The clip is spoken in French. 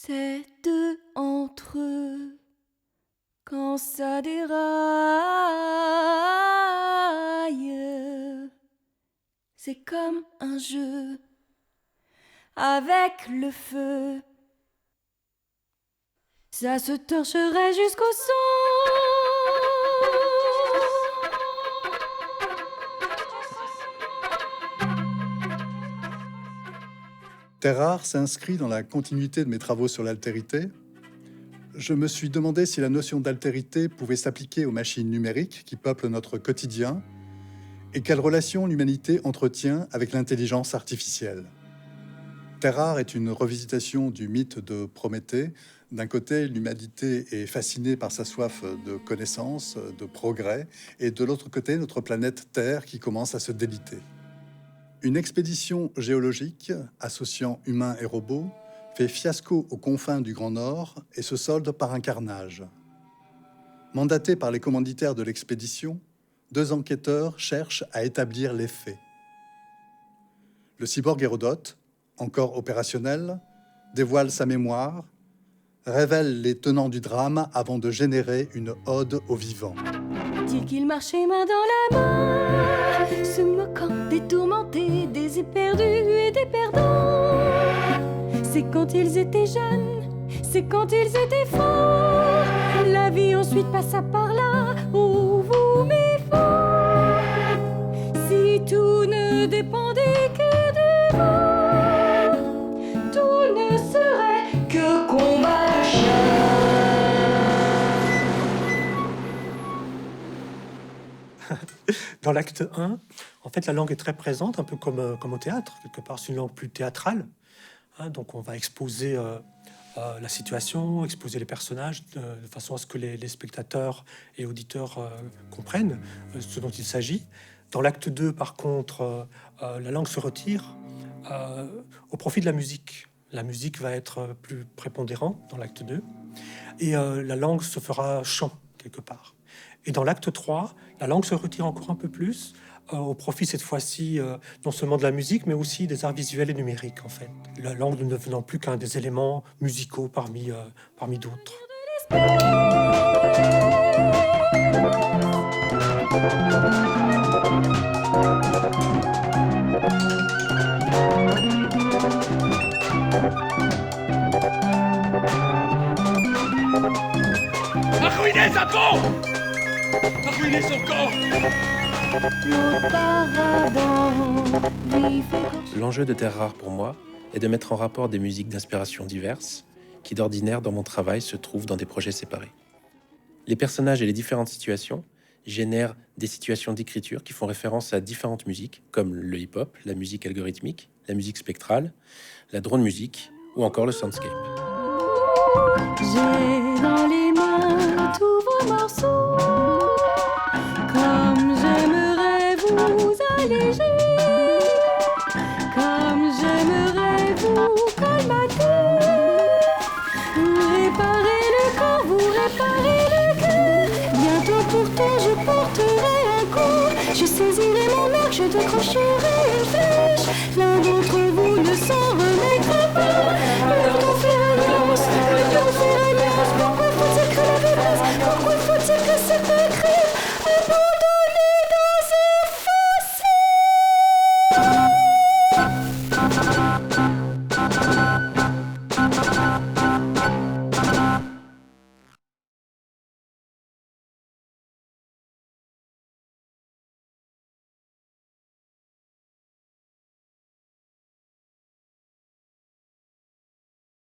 C'est deux entre eux quand ça déraille. C'est comme un jeu avec le feu. Ça se torcherait jusqu'au sang. Terre rare s'inscrit dans la continuité de mes travaux sur l'altérité. Je me suis demandé si la notion d'altérité pouvait s'appliquer aux machines numériques qui peuplent notre quotidien et quelle relation l'humanité entretient avec l'intelligence artificielle. Terre rare est une revisitation du mythe de Prométhée. D'un côté, l'humanité est fascinée par sa soif de connaissance, de progrès, et de l'autre côté, notre planète Terre qui commence à se déliter. Une expédition géologique associant humains et robots fait fiasco aux confins du Grand Nord et se solde par un carnage. Mandatés par les commanditaires de l'expédition, 2 enquêteurs cherchent à établir les faits. Le cyborg Hérodote, encore opérationnel, dévoile sa mémoire, révèle les tenants du drame avant de générer une ode aux vivants. Dit qu'il marchait main dans la main, se moquant des tourmentés, des éperdus et des perdants. C'est quand ils étaient jeunes, c'est quand ils étaient forts. La vie ensuite passa par là, où vous mes forts. Si tout ne dépendait que de vous, tout ne serait que combat. Dans l'acte 1, en fait, la langue est très présente, un peu comme au théâtre. Quelque part, c'est une langue plus théâtrale. Donc, on va exposer la situation, exposer les personnages de façon à ce que les spectateurs et auditeurs comprennent ce dont il s'agit. Dans l'acte 2, par contre, la langue se retire au profit de la musique. La musique va être plus prépondérante dans l'acte 2. Et la langue se fera chant, quelque part. Et dans l'acte 3, la langue se retire encore un peu plus, au profit cette fois-ci non seulement de la musique, mais aussi des arts visuels et numériques, en fait. La langue ne devenant plus qu'un des éléments musicaux parmi d'autres. A ruiné sa peau! A ruiné son corps! L'enjeu de Terre rare pour moi est de mettre en rapport des musiques d'inspiration diverses qui d'ordinaire dans mon travail se trouvent dans des projets séparés. Les personnages et les différentes situations génèrent des situations d'écriture qui font référence à différentes musiques comme le hip-hop, la musique algorithmique, la musique spectrale, la drone music ou encore le soundscape. J'ai dans les mains tous vos morceaux, comme j'aimerais vous alléger.